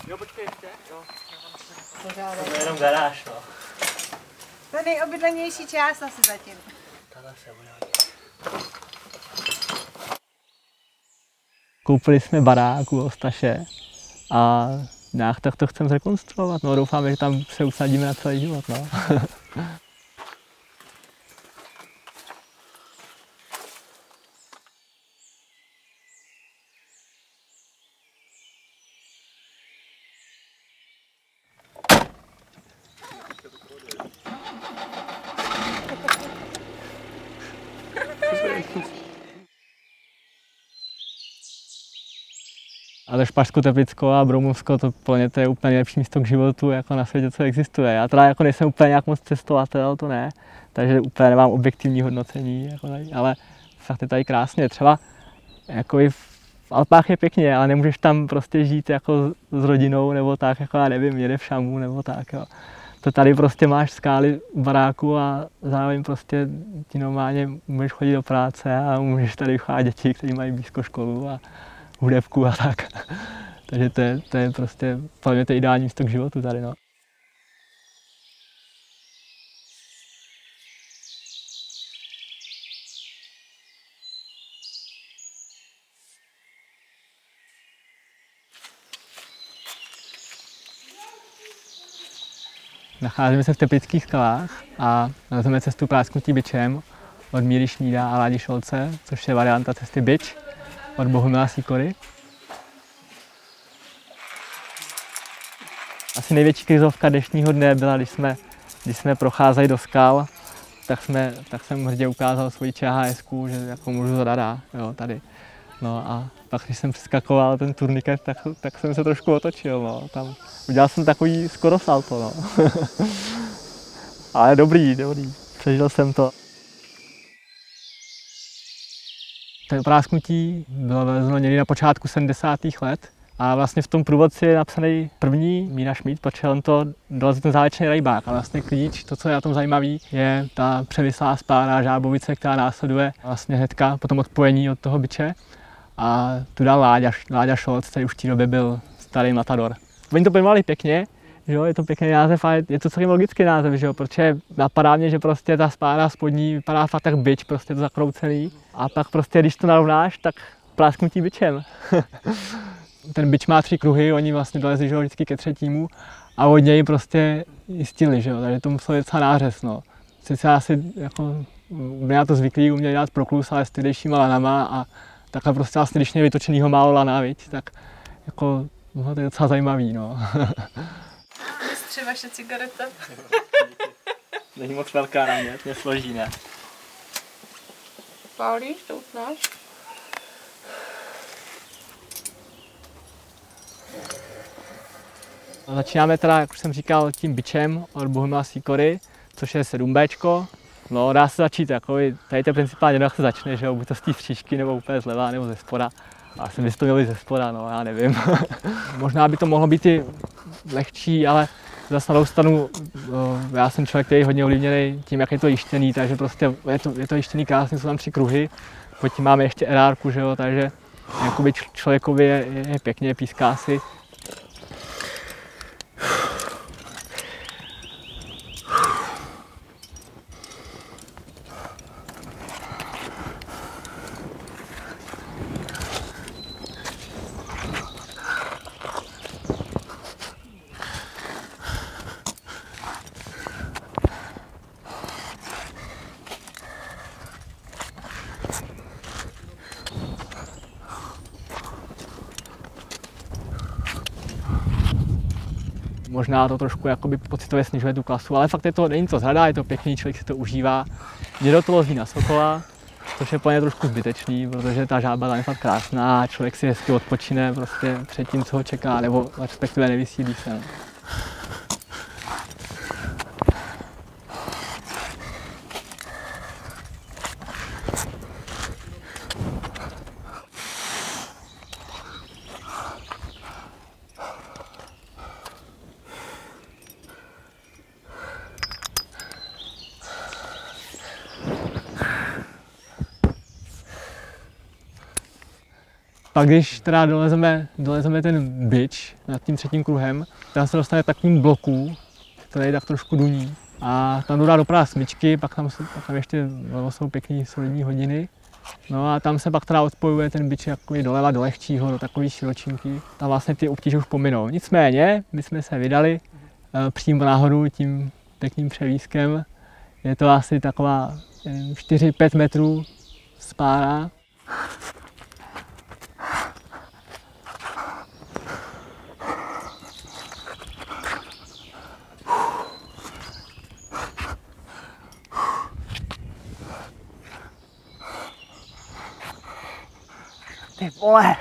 Jo, počkej ještě. Jo. Pořádek. To je jenom garáž, no. To je nejobydlenější část asi zatím. Tohle se bude hodit. Koupili jsme barák u Ostaše a nějak tak to chceme zrekonstruovat. No, doufáme, že tam se usadíme na celý život. No. Ale Špařsko, Teplicko a Broumovsko, to pro ně to je úplně nejlepší místo k životu jako na světě, co existuje. Já teda jako nejsem úplně nějak moc cestovatel, to ne, takže úplně nemám objektivní hodnocení, jako tady, ale fakt je tady krásně. Třeba jako i v Alpách je pěkně, ale nemůžeš tam prostě žít jako s rodinou nebo tak, jako já nevím, jede v Šamu nebo tak. Jo. To tady prostě máš skály v baráku a zároveň prostě ti normálně můžeš chodit do práce a můžeš tady vychovat děti, kteří mají blízko školu a hudebku a tak. Takže to je prostě pro mě to ideální místo k životu tady, no. Nacházíme se v Teplických skalách a nalezeme cestu Prásknutí bičem od Míry Šmída a Ládi Šolce, což je varianta cesty Bič od Bohumila Sýkory. Asi největší krizovka dnešního dne byla, když jsme procházeli do skal, tak jsem hrdě ukázal svoji ČHS-ku, že jako můžu zadat, jo, tady. No a pak, když jsem přeskakoval ten turniket, tak jsem se trošku otočil, no. Tam udělal jsem takový skoro salto, no. Ale dobrý, přežil jsem to. To prásknutí bylo vezeno někdy na počátku 70. let a vlastně v tom průvodci je napsaný první Míra Šmíd, protože on to dolezl ten závěrečný rajbák. A vlastně klíč, to, co je na tom zajímavý, je ta převislá spára Žábovice, která následuje vlastně hnedka po tom odpojení od toho biče. A tu dal Láďa Šolc, který už v té době byl starý matador. Oni to pojmenovali pěkně, že jo, je to pěkný název a je to celkem logický název, že jo, protože napadá mě, že prostě ta spára spodní vypadá fakt tak bič, prostě to zakroucený. A pak prostě, když to narovnáš, tak prásknutí bičem. Ten bič má 3 kruhy, oni vlastně dolezli, že jo, vždycky ke 3. a od něj prostě jistili, že jo, takže to muselo být docela nářez, no. Sice asi jako, byli na to zvyklí, uměli dělat proklus, ale s tehdejšíma lanama a takhle prostě vlastně, když měli vytočenýho málo lana, viď, tak jako, no, to je docela zajímavý, no. Mistři, vaše cigareta. Není moc velká na mě složí, ne? Pálíš, to utnáš? Začínáme teda, jak už jsem říkal, tím bičem od Bohumila Sýkory, což je 7Bčko. No, dá se začít, jako tady to principálně jak se začne, že jo, buď to z té příčky, nebo úplně zleva, nebo ze spoda. Asi by to měli ze spoda, no, já nevím. Možná by to mohlo být i lehčí, ale zase na druhou stranu, já jsem člověk, který je hodně ovlivněný tím, jak je to jištěný, takže prostě je to jištěný krásně, jsou tam 3 kruhy, pod tím máme ještě erárku, že jo, takže jakoby člověkovi je pěkně, píská si. Možná to trošku jakoby pocitově snižuje tu klasu, ale fakt není to zrada, je to pěkný, člověk si to užívá. Někdo to lozí na sokola, což je plně trošku zbytečný, protože ta žába tam je fakt krásná a člověk si hezky odpočine prostě před tím, co ho čeká, nebo respektive nevysílí se. No. Pak když teda dolezeme ten bič nad tím třetím kruhem, tam se dostane takovým bloku, který tak trošku duní. A tam dodá doprava smyčky, pak tam ještě jsou pěkný solidní hodiny. No a tam se pak teda odpojuje ten bič jakoby doleva do lehčího, do takové širočinky. Tam vlastně ty obtíže už pominou. Nicméně, my jsme se vydali přímo nahoru tím pěkným převízkem. Je to asi taková 4-5 metrů spára. Ty vole!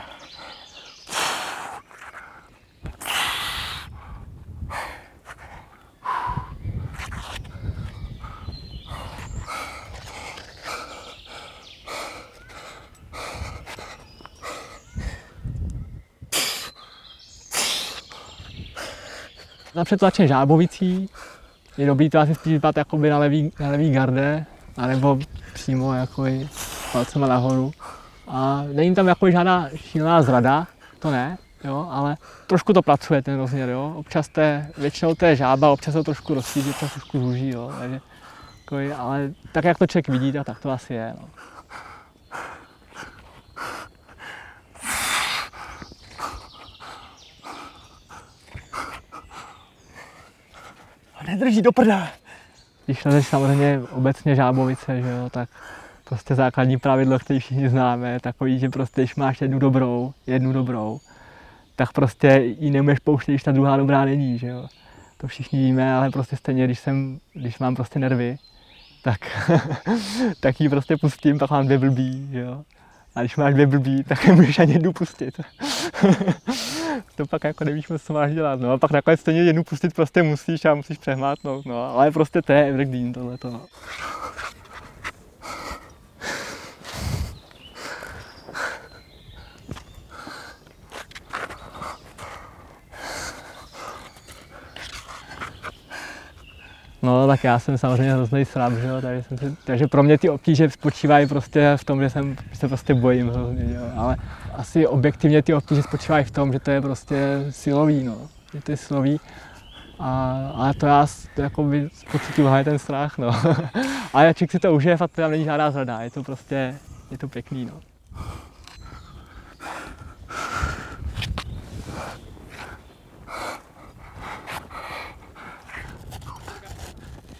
Napřed tlačen žábovicí, je dobrý to asi spíš vypadat jakoby na levý garde, anebo přímo jakoby palcema nahoru. A není tam jakoby žádná šílená zrada, to ne, jo, ale trošku to pracuje ten rozměr, jo. Občas většinou to je žába, občas to trošku rozšíří, občas trošku zúží, jo, takže, jakoby, ale tak jak to člověk vidí, tak to asi je, no. Nedrží do prdele. Když lezeš samozřejmě obecně žábovice, že jo, tak prostě základní pravidlo, které všichni známe, takový, že prostě když máš jednu dobrou, tak prostě ji nemůžeš pouštět, když ta druhá dobrá není, že jo. To všichni víme, ale prostě stejně, když mám prostě nervy, tak ji prostě pustím, pak mám 2 blbý, že jo. A když máš 2 blbý, tak nemůžeš ani jednu pustit. To pak jako nevíš moc, co máš dělat, no a pak nakonec stejně jednu pustit prostě musíš a musíš přehmátnout, no, ale prostě to je evergreen tohleto, no. No, tak já jsem samozřejmě hrozný srab, že jo, takže pro mě ty obtíže spočívají prostě v tom, že se prostě bojím hrozně, jo, ale asi objektivně ty obtíže spočívají v tom, že to je prostě silový, no, že to je silový, ale to já jakoby pocituju ten strach, no, a jak si to užije, fakt tam není žádná zrada, je to pěkný, no.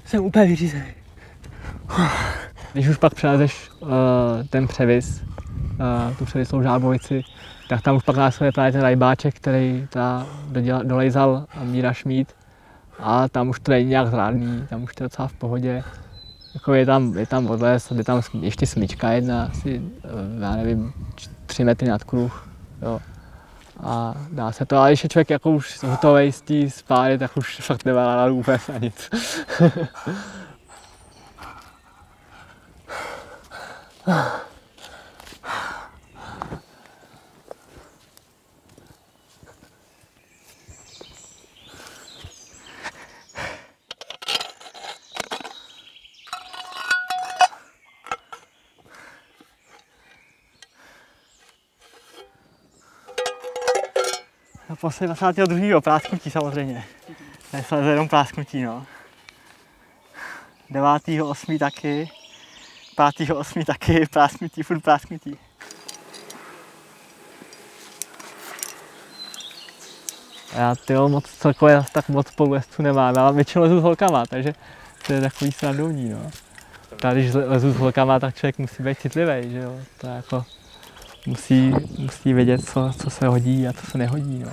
Jsem úplně vyřízený. Když už pak přelezeš ten převis, tu převislou žábovici, tak tam už pak následuje právě ten rajbáček, který dolejzal Míra Šmíd. A tam už to není nějak zrádný, tam už to je docela v pohodě. Jako je tam odles, je tam ještě smyčka jedna, asi, já nevím, 3 metry nad kruh. Jo. A dá se to, ale když je člověk jako už hotový z té spáry, tak už fakt nevá vůbec a nic. A poslední 22. prásknutí samozřejmě. To je jenom prásknutí, no. 9.8. taky. 5.8. taky, prásknutí, furt prásknutí. Já celkově tak moc spolujezdců nemám, já většinou lezu s holkama, takže to je takový srandovní, no. Tady, když lezu s holkama, tak člověk musí být citlivý, že jo. To jako musí vědět, co se hodí a co se nehodí, no.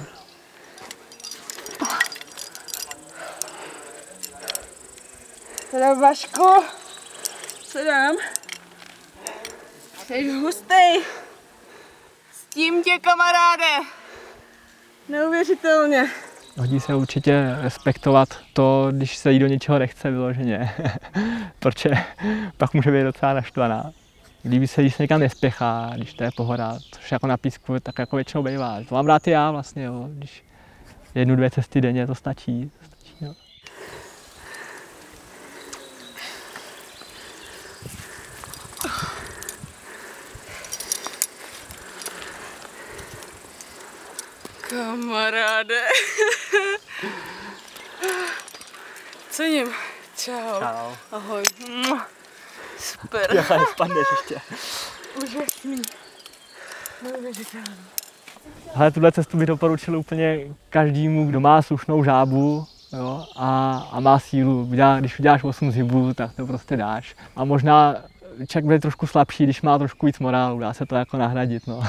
Teda Vašku, co dám? Jsi hustej. S tím tě, kamaráde. Neuvěřitelně. Hodí se určitě respektovat to, když se jí do něčeho nechce vyloženě, protože pak může být docela naštvaná. Líbí se, když se někam nespěchá, když to je pohoda, což jako na písku tak jako většinou bývá. To mám rád i já vlastně, jo. Když 1-2 cesty denně, to stačí. Jo. Kamaráde. Cením. Čau. Čau. Ahoj. Super. Já spadneš ještě. Úžasný. Neuvěřitelný. Ale tuhle cestu bych doporučil úplně každému, kdo má slušnou žábu, jo, a má sílu. Když uděláš 8 zhybů, tak to prostě dáš. A možná člověk bude trošku slabší, když má trošku víc morálu, dá se to jako nahradit. No.